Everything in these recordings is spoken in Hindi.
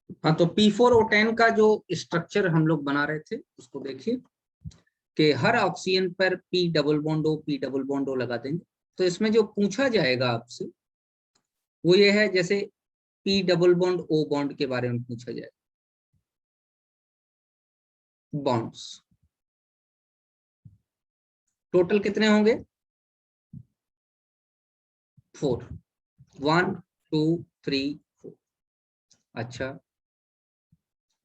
हाँ, तो P4O10 का जो स्ट्रक्चर हम लोग बना रहे थे उसको देखिए कि हर ऑक्सीजन पर P डबल बॉन्ड O लगा देंगे। तो इसमें जो पूछा जाएगा आपसे वो ये है, जैसे P double bond O bond के बारे में पूछा जाएगा, बॉन्ड्स टोटल कितने होंगे? 4, 1 2 3 4। अच्छा,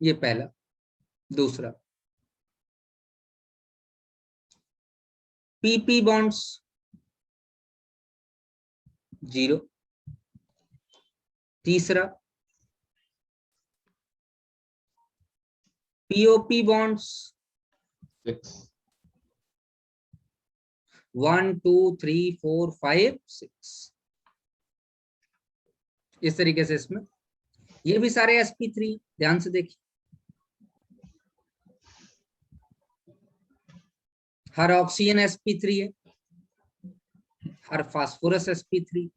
ये पहला। दूसरा, PP बॉन्ड्स 0। तीसरा, POP बॉन्ड्स 6, 1 2 3 4 5 6। इस तरीके से इसमें ये भी सारे sp3, ध्यान से देखिए। हर ऑक्सीजन sp3 है, हर फास्फोरस sp3।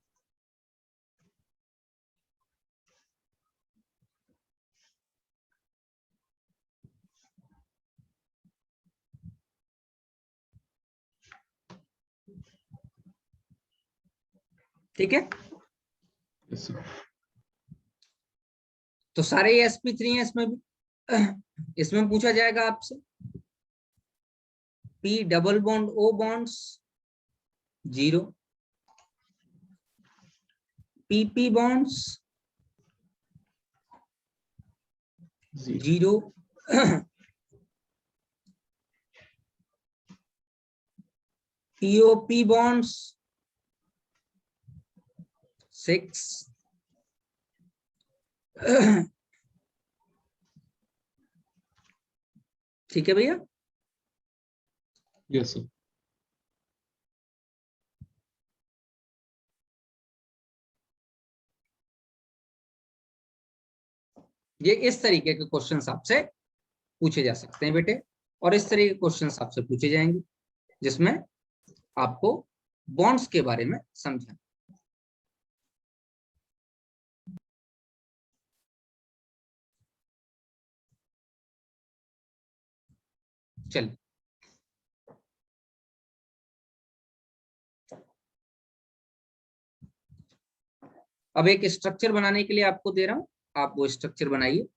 ठीक है, yes, sir. तो सारे sp3 हैं इसमें भी। इसमें पूछा जाएगा आपसे P double bond O bonds 0, PP bonds 0, POP bonds 6, ठीक है भैया। Yes, sir. ये इस तरीके के क्वेश्चंस आपसे पूछे जा सकते हैं बेटे, और इस तरह के क्वेश्चंस आपसे पूछे जाएंगे जिसमें आपको बॉन्ड्स के बारे में समझना। चलिए, अब एक स्ट्रक्चर बनाने के लिए आपको दे रहा हूं, आप वो स्ट्रक्चर बनाइए।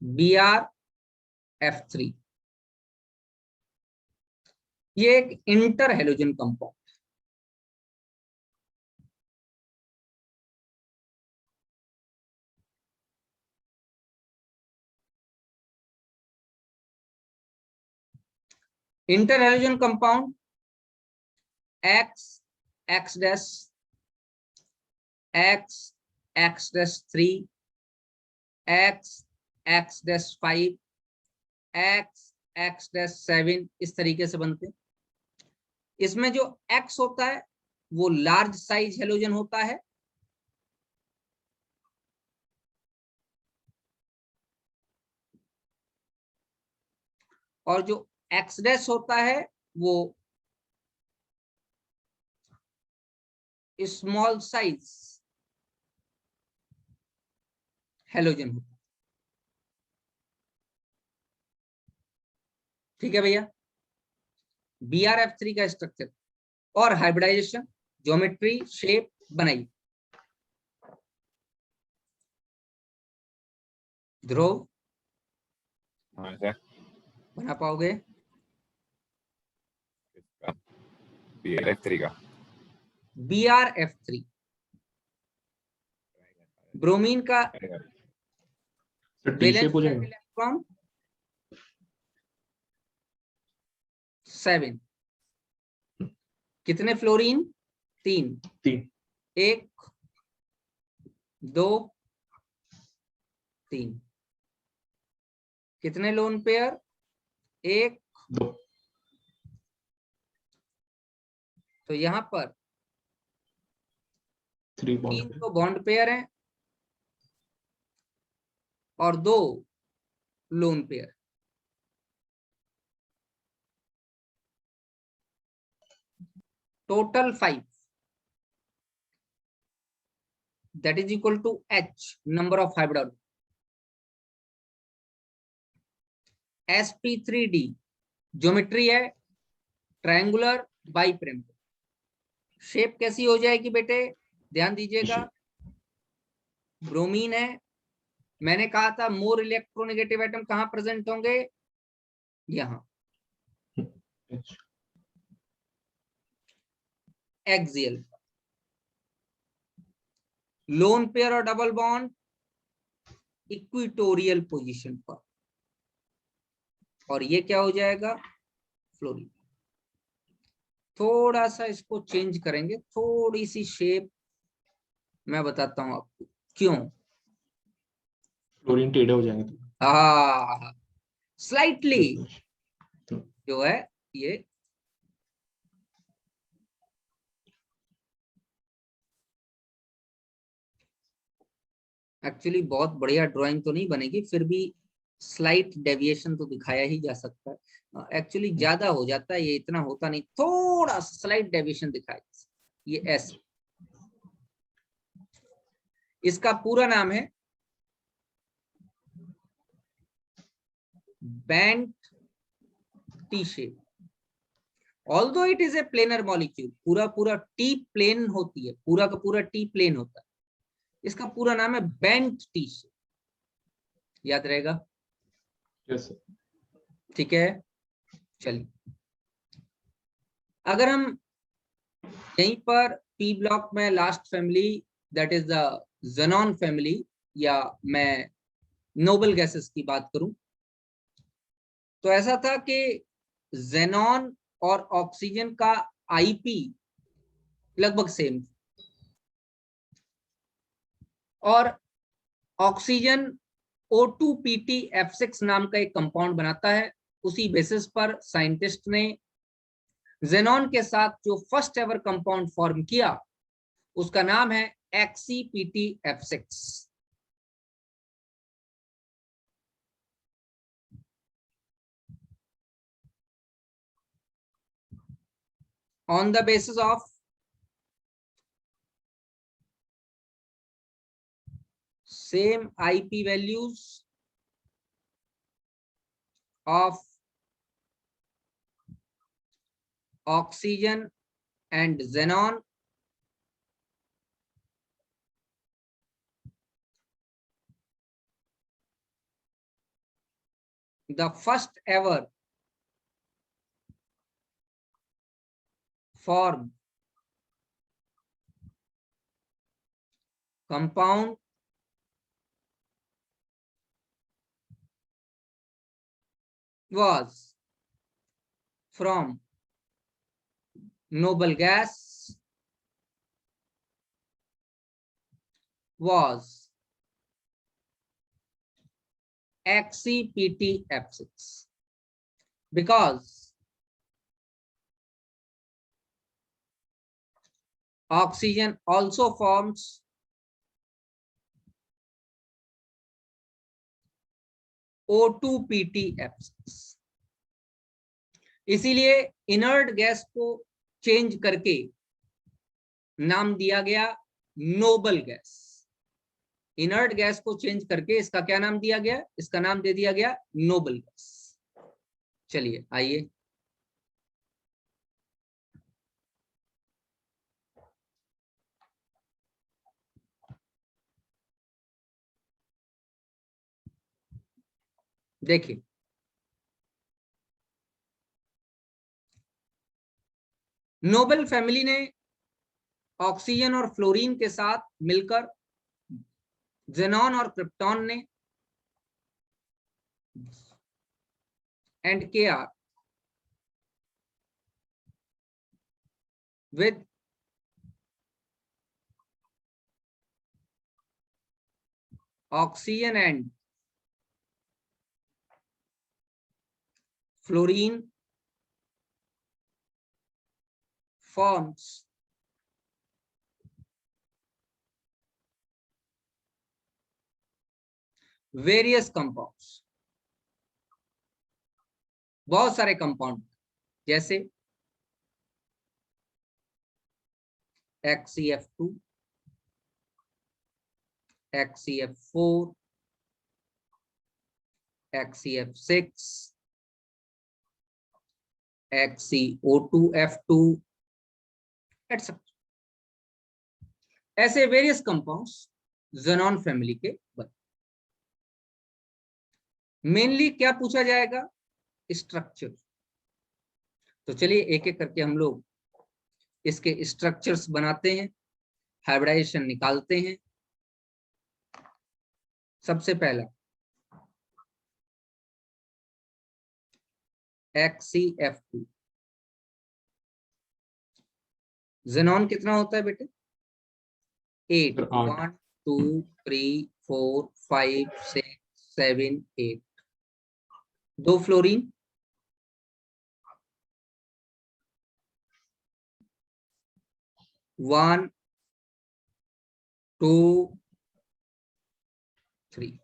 BrF3 ये एक inter halogen compound, inter halogen compound X X dash X X dash 3 X X dash 5 X X dash 7 इस तरीके से बनते हैं। इसमें जो X होता है वो लार्ज साइज हेलोजन होता है, और जो X डैश होता है वो स्मॉल साइज हेलोजन होता है। ठीक है भैया, BrF3 का स्ट्रक्चर और हाइब्रिडाइजेशन, ज्योमेट्री, शेप बनाइए। ध्रुव, बना पाओगे? BrF3 का BrF3 ब्रोमीन का सर टी शेप हो जाएगा। इलेक्ट्रॉन 7, कितने फ्लोरीन? 3, 1 2 3, कितने लोन पेयर? 1 2, तो यहां पर 3 3 बॉन्ड तो बॉन्ड पेयर हैं और 2 lone pair. Total 5। that is equal to H, number of hybrid. sp3d geometry है ट्रायंगुलर बाइप्रिमिटिव। शेप कैसी हो जाएगी बेटे, ध्यान दीजिएगा। ब्रोमीन है, मैंने कहा था मोर इलेक्ट्रोनेगेटिव एटम कहां प्रेजेंट होंगे, यहां एक्सियल। लोन पेयर और डबल बॉन्ड इक्विटोरियल पोजीशन पर, और ये क्या हो जाएगा, फ्लोरीन। थोड़ा सा इसको चेंज करेंगे, थोड़ी सी शेप मैं बताता हूं आपको क्यों। फ्लोरीन टेढ़े हो जाएंगे तो। हाँ, स्लाइटली जो है ये एक्चुअली बहुत बढ़िया ड्राइंग तो नहीं बनेगी, फिर भी स्लाइट डेविएशन तो दिखाया ही जा सकता है। एक्चुअली ज्यादा हो जाता है, ये इतना होता नहीं, थोड़ा स्लाइट डेविएशन दिखाया। ये ऐसे, इसका पूरा नाम है band T shape. Although it is a planar molecule, पूरा टी प्लेन होती है, पूरा का पूरा टी प्लेन होता है। इसका पूरा नाम है बैंड टी शेप, याद रहेगा? Yes sir. ठीक है, चलिए अगर हम यहीं पर पी ब्लॉक में last family that is the xenon family, या मैं नोबल गैसेस की बात करूं, तो ऐसा था कि ज़ेनॉन और ऑक्सीजन का आईपी लगभग सेम, और ऑक्सीजन O2PtF6 नाम का एक कंपाउंड बनाता है। उसी बेसिस पर साइंटिस्ट ने ज़ेनॉन के साथ जो फर्स्ट एवर कंपाउंड फॉर्म किया उसका नाम है XePtF6। on the basis of same IP values of oxygen and xenon, the first ever form compound was from noble gas, was XePtF6, because oxygen also forms O2PtF6। इसीलिए इनर्ट गैस को चेंज करके नाम दिया गया नोबल गैस। इनर्ट गैस को चेंज करके इसका क्या नाम दिया गया, इसका नाम दे दिया गया नोबल गैस। चलिए आइए देखिए, नोबल फैमिली ने ऑक्सीजन और फ्लोरीन के साथ मिलकर ज़ेनॉन और क्रिप्टॉन ने and Kr with oxygen and fluorine forms various compounds, बहुत सारे कंपाउंड, जैसे XeF2, XCF4, XCF6, XCO2F2 etc. ऐसे वेरियस कंपाउंड्स ज़ेनॉन फैमिली के बने। मेनली क्या पूछा जाएगा? स्ट्रक्चर। तो चलिए एक एक करके हम लोग इसके स्ट्रक्चर्स बनाते हैं, हाइब्रिडाइजेशन निकालते हैं। सबसे पहला XCF2। ज़ेनॉन कितना होता है बेटे? 8। 1 2 3 4 5 6 7 8। 2 फ्लोरीन, 1 2 3।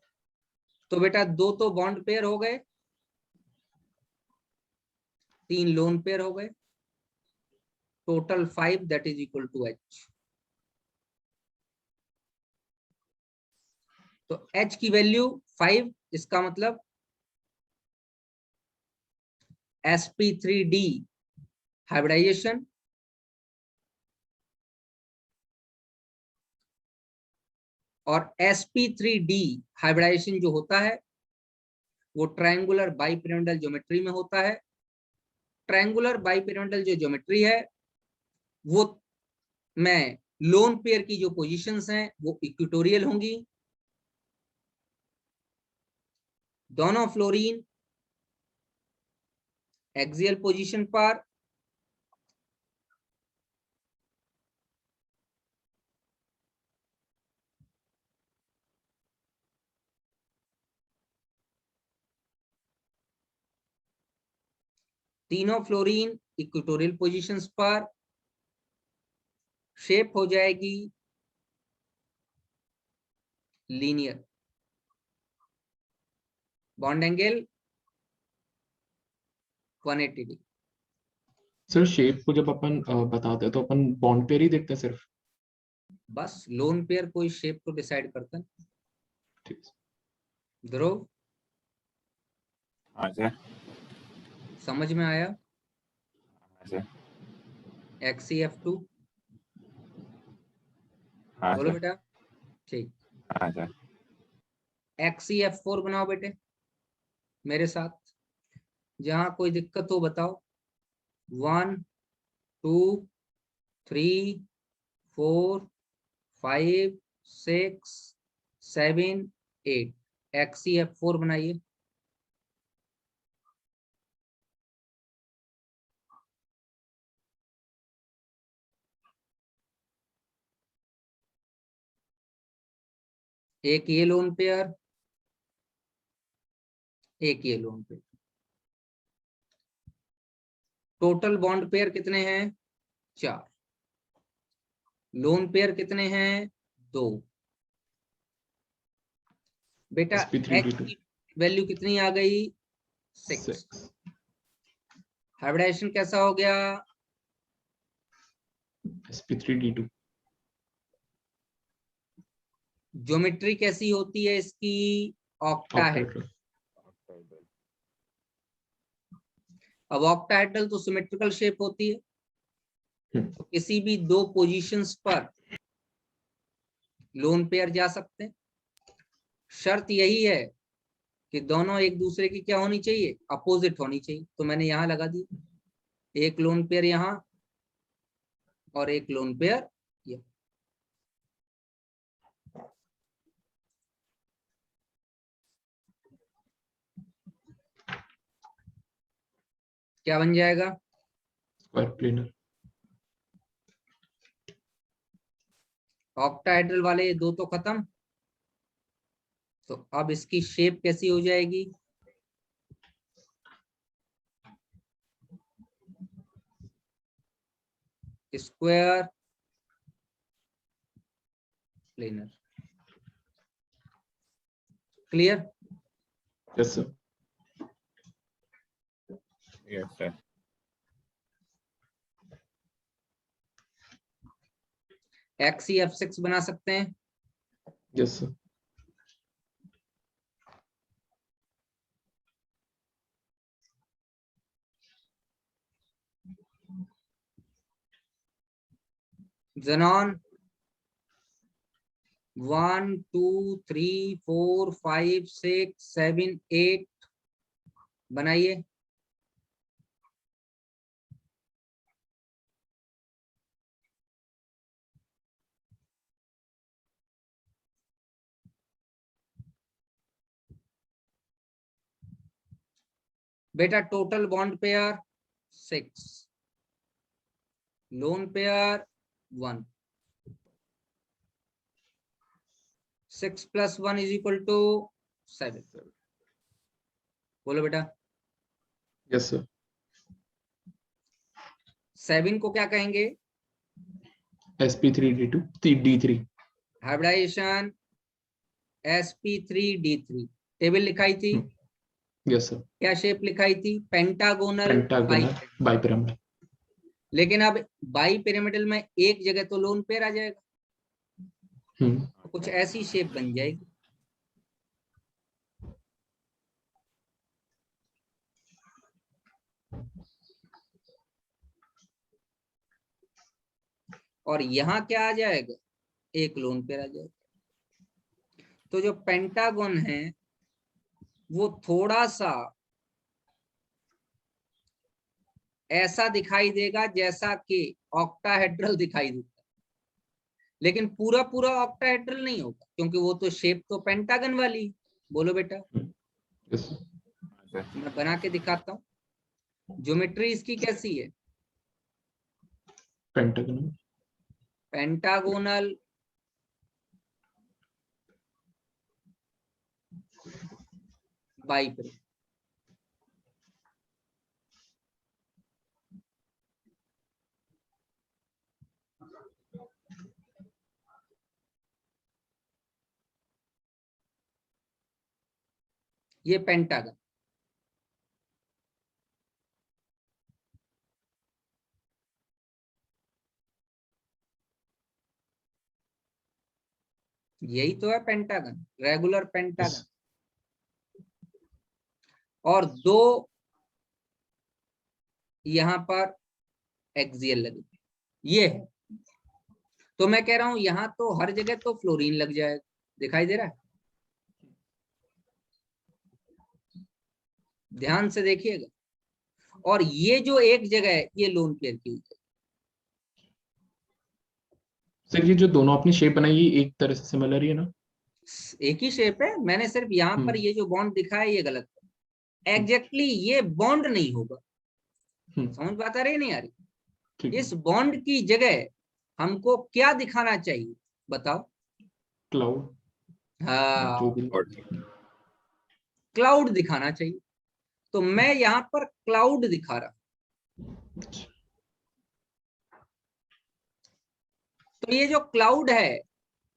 तो बेटा 2 तो बॉन्ड पेयर हो गए, 3 लोन पेयर हो गए, total 5 that is equal to H। तो H की वैल्यू 5, इसका मतलब sp3d हाइब्रिडाइजेशन और sp3d हाइब्रिडाइजेशन जो होता है वो ट्रायंगुलर बाइपिरामिडल ज्योमेट्री में होता है। ट्रायंगुलर बाइपिरामिडल जो ज्योमेट्री है वो में लोन पेयर की जो पोजीशंस हैं वो इक्वेटोरियल होंगी। दोनों फ्लोरीन एक्सियल पोजीशन पर, तीनों फ्लोरीन इक्वेटोरियल पोजीशंस पर। शेप हो जाएगी linear. Bond angle 180 degree. Sir shape को जब अपन बताते हैं तो अपन बॉन्ड पेयर ही देखते हैं सिर्फ? बस लोन पेयर कोई शेप को डिसाइड करता है। ठीक है। ध्रुव, हाँ सर। समझ में आया? हाँ सर। XCF2 हाँ बोलो सर। बेटा। ठीक। हाँ सर। XCF4 बनाओ बेटे मेरे साथ। जहां कोई दिक्कत हो बताओ। 1 2 3 4 5 6 7 8। XCF4 बनाइए। एक ये लोन पेयर, एक ये lone pair. Total bond pair कितने हैं? 4। लोन पेयर कितने हैं? 2। बेटा H sp3d2 की वैल्यू कितनी आ गई? 6। 6। हाइब्रिडाइजेशन कैसा हो गया? sp3d2 ज्योमेट्री कैसी होती है इसकी? ऑक्टाहेड्रल। octahedral। अब ऑक्टाहेड्रल तो सिमेट्रिकल शेप होती है, तो किसी भी 2 पोजीशंस पर लोन पेयर जा सकते हैं। शर्त यही है कि दोनों एक दूसरे की क्या होनी चाहिए? अपोजिट होनी चाहिए। तो मैंने यहां लगा दी, एक लोन पेयर यहां और एक लोन पेयर यहां। क्या बन जाएगा? Square planar. ऑक्टाहेड्रल वाले ये 2 तो खत्म। तो अब इसकी शेप कैसी हो जाएगी? Square planar. Clear? Yes sir. Yes sir. XCF6 बना सकते हैं। Yes sir. Xenon 1 2 3 4 5 6 7 8 बनाइए। बेटा total bond pair 6, lone pair 1, 6 + 1 = 7। बोलो बेटा। Yes sir. 7 को क्या कहेंगे? sp3d2 d3। Hybridisation sp3d3 table लिखाई थी। Yes sir. क्या शेप लिखाई थी? Pentagonal pentagonal bipyramidal. लेकिन अब बाई पिरामिडल में एक जगह तो लोन पेयर आ जाएगा, तो कुछ ऐसी शेप बन जाएगी। और यहाँ क्या आ जाएगा? एक लोन पेयर आ जाएगा। तो जो पेंटागन है वो थोड़ा सा ऐसा दिखाई देगा जैसा कि ऑक्टाहेड्रल दिखाई देता है, लेकिन पूरा पूरा ऑक्टाहेड्रल नहीं होगा, क्योंकि वो तो शेप तो पेंटागन वाली है। बोलो बेटा। Yes sir. मैं बना के दिखाता हूँ। ज्योमेट्री इसकी कैसी है? पेंटागोनल। Pentagonal bipyramidal. ये पेंटागन। यही तो है पेंटागन, रेगुलर पेंटागन। और दो यहां पर एक्सियल लगे, ये है। तो मैं कह रहा हूं यहां तो हर जगह तो फ्लोरीन लग जाएगा, दिखाई दे रहा है? ध्यान से देखिएगा। और ये जो एक जगह है ये लोन पेयर की है। सर ये जो दोनों आपने शेप बनाई ये एक तरह से सिमिलर ही है ना? एक ही शेप है, मैंने सिर्फ यहाँ पर ये जो बॉन्ड दिखा है ये गलत है। एग्जैक्टली ये बॉन्ड नहीं होगा। समझ बात आ रही नहीं आ रही? ठीक है। इस बॉन्ड की जगह हमको क्या दिखाना चाहिए बताओ? क्लाउड। जो हाँ, भी। क्लाउड दिखाना चाहिए। तो मैं यहाँ पर क्लाउड दिखा रहा हूं। तो ये जो क्लाउड है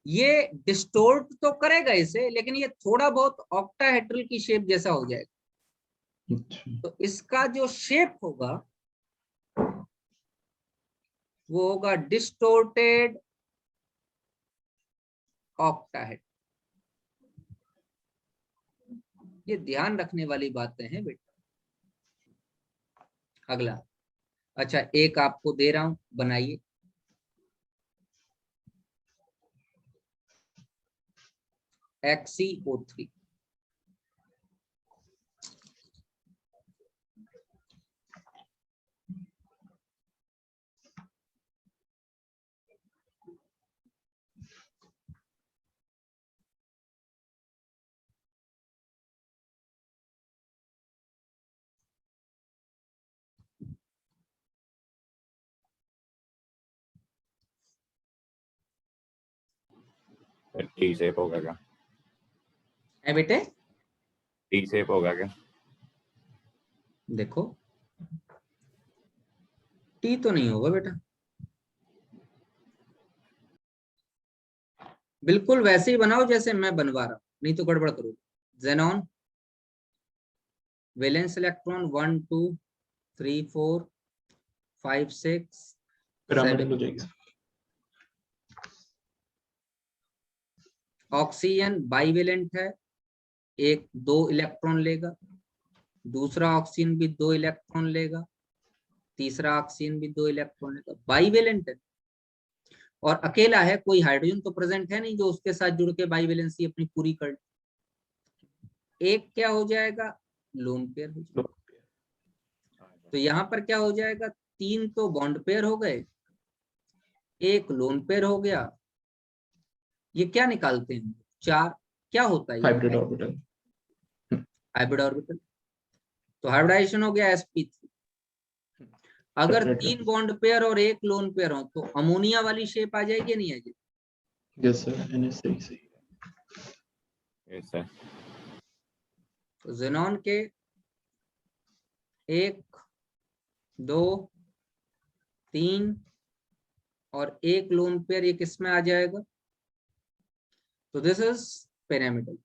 ये डिस्टोर्ट तो करेगा इसे, लेकिन ये थोड़ा बहुत ऑक्टाहेड्रल की शेप जैसा हो जाएगा। तो इसका जो शेप होगा वो होगा डिस्टोर्टेड ऑक्टाहेड्रल। ये ध्यान रखने वाली बातें हैं बेटा। अगला, अच्छा एक आपको दे रहा हूं, बनाइए। XeO3। टी शेप होगा क्या? है बेटे? टी शेप होगा क्या? देखो टी तो नहीं होगा बेटा, बिल्कुल वैसे ही बनाओ जैसे मैं बनवा रहा हूं, नहीं तो गड़बड़ करो। Xenon valence electron 1 2 3 4 5 6 pyramidal 7। हो जाएगी। ऑक्सीजन बाइवेलेंट है, एक 2 इलेक्ट्रॉन लेगा, दूसरा ऑक्सीजन भी 2 इलेक्ट्रॉन लेगा, तीसरा ऑक्सीजन भी 2 इलेक्ट्रॉन लेगा, बाइवेलेंट है। और अकेला है, कोई हाइड्रोजन तो प्रेजेंट है नहीं जो उसके साथ जुड़ के बाइवेलेंसी अपनी पूरी कर। एक क्या हो जाएगा, लोन पेयर हो जाएगा। तो यहाँ पर क्या हो जाएगा, 3 तो बॉन्ड पेयर हो गए, एक लोन पेयर हो गया। ये क्या निकालते हैं, 4 क्या होता है, हाइब्रिड ऑर्बिटल। Hybrid orbital. तो हाइब्रिडाइजेशन हो गया sp3। अगर Definitely. 3 बॉन्ड पेयर और एक लोन पेयर हो तो अमोनिया वाली शेप आ जाएगी, नहीं आ जाएगी? Yes sir, NH3। Yes sir. तो जेनॉन के 1 2 3 और एक लोन पेयर, ये किस में आ जाएगा? तो दिस इज पिरामिडल।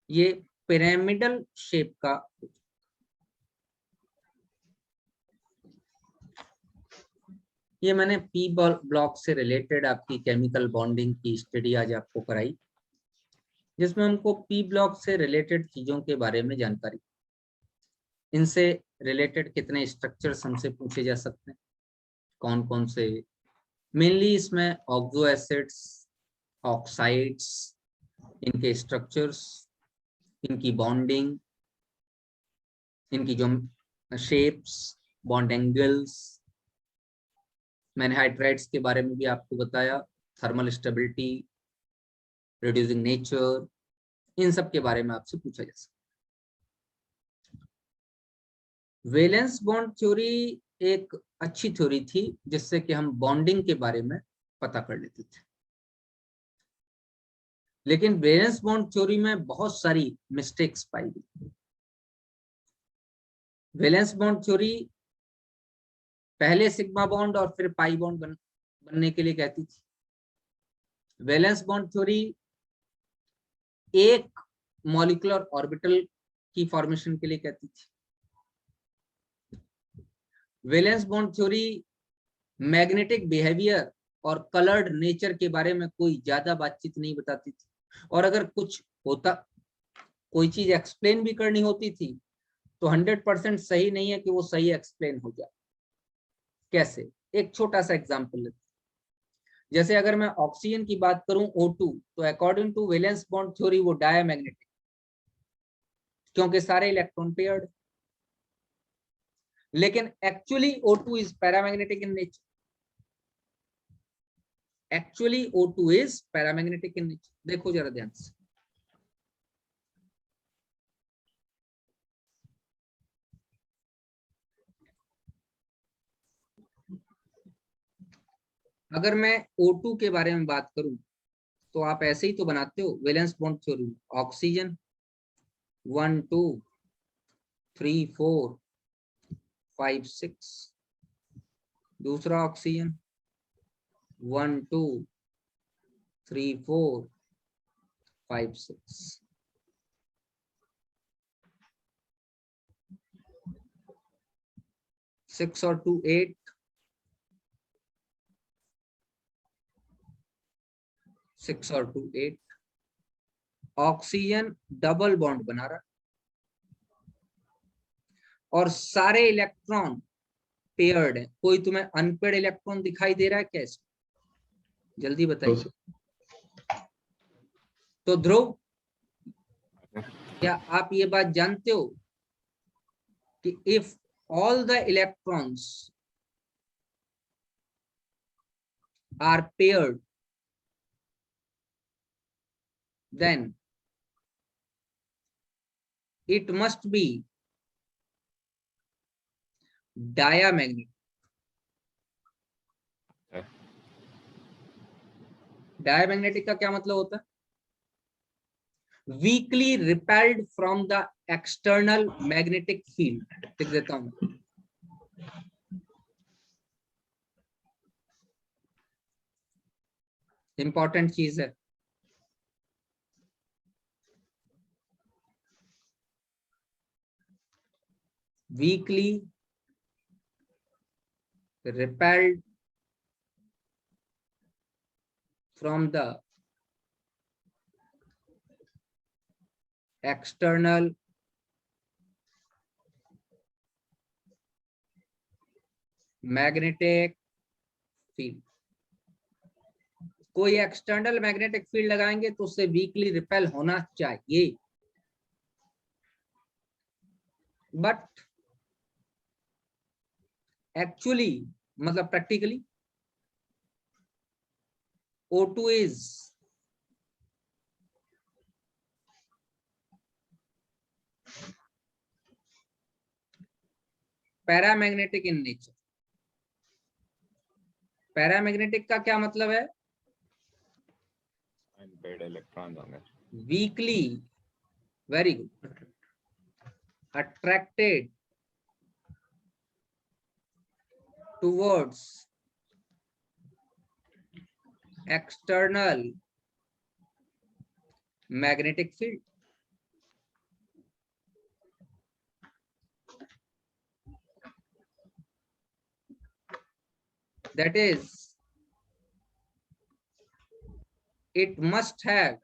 ये पिरामिडल शेप का। ये मैंने पी ब्लॉक से रिलेटेड आपकी केमिकल बॉन्डिंग की स्टडी आज आपको कराई, जिसमें हमको पी ब्लॉक से रिलेटेड चीजों के बारे में जानकारी, इनसे रिलेटेड कितने स्ट्रक्चर्स हमसे पूछे जा सकते हैं, कौन कौन से, मेनली इसमें ऑक्सो एसिड्स, ऑक्साइड्स, इनके स्ट्रक्चर्स, इनकी बॉन्डिंग, इनकी जो शेप्स, बॉन्ड एंगल्स, मैंने हाइड्राइड्स के बारे में भी आपको बताया, थर्मल स्टेबिलिटी, रिड्यूसिंग नेचर, इन सब के बारे में आपसे पूछा जा सकता है। वैलेंस बॉन्ड थ्योरी एक अच्छी थ्योरी थी, जिससे कि हम बॉन्डिंग के बारे में पता कर लेते थे। लेकिन वैलेंस बॉन्ड थ्योरी में बहुत सारी मिस्टेक्स पाई गई। वैलेंस बॉन्ड थ्योरी पहले सिग्मा बॉन्ड और फिर पाई बॉन्ड बनने के लिए कहती थी। वैलेंस बॉन्ड थ्योरी एक मॉलिक्यूलर ऑर्बिटल की फॉर्मेशन के लिए कहती थी। Valence bond theory magnetic behaviour और कलर्ड नेचर के बारे में कोई ज्यादा बातचीत नहीं बताती थी, और अगर कुछ होता, कोई चीज एक्सप्लेन भी करनी होती थी, तो 100% सही नहीं है कि वो सही एक्सप्लेन हो जाए। कैसे, एक छोटा सा एग्जांपल लेते हैं। जैसे अगर मैं ऑक्सीजन की बात करूं O2, तो according to valence bond theory वो डायमैग्नेटिक, क्योंकि सारे इलेक्ट्रॉन पेयर्ड। लेकिन actually O2 is paramagnetic in nature. Actually O2 is paramagnetic in nature. देखो जरा ध्यान से, अगर मैं O2 के बारे में बात करूं तो आप ऐसे ही तो बनाते हो वैलेंस बॉन्ड थ्योरी। ऑक्सीजन 1 2 3 4 5 6, दूसरा ऑक्सीजन 1 2 3 4 5 6, 6 और 2 8, 6 और 2 8। ऑक्सीजन डबल बॉन्ड बना रहा और सारे इलेक्ट्रॉन पेयर्ड है। कोई तुम्हें अनपेयर्ड इलेक्ट्रॉन दिखाई दे रहा है कैसे, जल्दी बताइए। तो ध्रुव, क्या आप ये बात जानते हो कि if all the electrons are paired, then it must be diamagnetic. Diamagnetic का क्या मतलब होता है? Weakly repelled from the external magnetic field. लिख देता हूं, इंपॉर्टेंट चीज है। Weakly repelled from the external magnetic field। कोई एक्सटर्नल मैग्नेटिक फील्ड लगाएंगे तो उससे वीकली रिपेल होना चाहिए, बट एक्चुअली मतलब practically O2 is paramagnetic in nature. Paramagnetic का क्या मतलब है? अनपेड इलेक्ट्रॉन होंगे। Weekly, very good, attracted towards external magnetic field। That is, it must have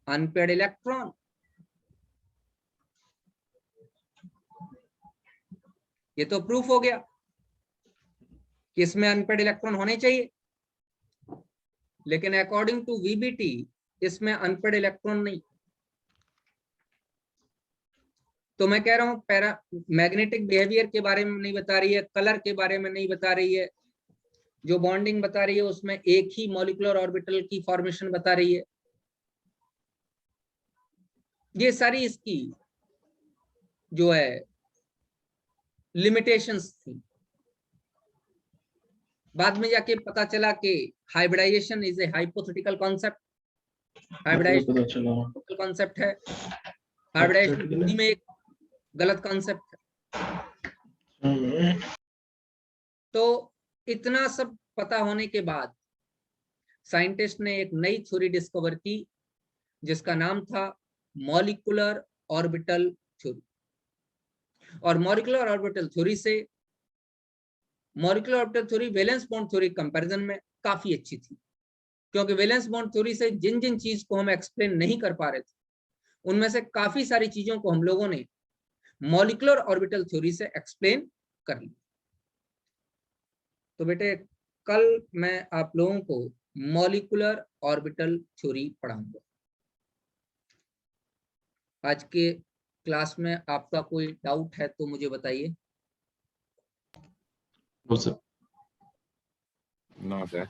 unpaired electron। ये तो प्रूफ हो गया कि इसमें अनपेड इलेक्ट्रॉन होने चाहिए, लेकिन अकॉर्डिंग टू वीबीटी इसमें अनपेड इलेक्ट्रॉन नहीं। तो मैं कह रहा हूं पैरा मैग्नेटिक बिहेवियर के बारे में नहीं बता रही है, कलर के बारे में नहीं बता रही है, जो बॉन्डिंग बता रही है उसमें एक ही मॉलिक्यूलर ऑर्बिटल की फॉर्मेशन बता रही है। ये सारी इसकी जो है लिमिटेशंस थी। बाद में जाके पता चला कि hybridization is a hypothetical concept. Hybridization concept है, हाइब्रिडाइजेशन हिंदी में एक गलत कॉन्सेप्ट है। तो इतना सब पता होने के बाद साइंटिस्ट ने एक नई थ्योरी डिस्कवर की जिसका नाम था मॉलिक्यूलर ऑर्बिटल थ्योरी। और मॉलिक्यूलर ऑर्बिटल थ्योरी से molecular orbital theory valence bond theory comparison में काफी अच्छी थी, क्योंकि वैलेंस बॉन्ड थ्योरी से जिन जिन चीज को हम एक्सप्लेन नहीं कर पा रहे थे उनमें से काफी सारी चीजों को हम लोगों ने मॉलिक्यूलर ऑर्बिटल थ्योरी से एक्सप्लेन कर ली। तो बेटे कल मैं आप लोगों को मॉलिक्यूलर ऑर्बिटल थ्योरी पढ़ाऊंगा। आज के क्लास में आपका कोई डाउट है तो मुझे बताइए। No sir. No sir.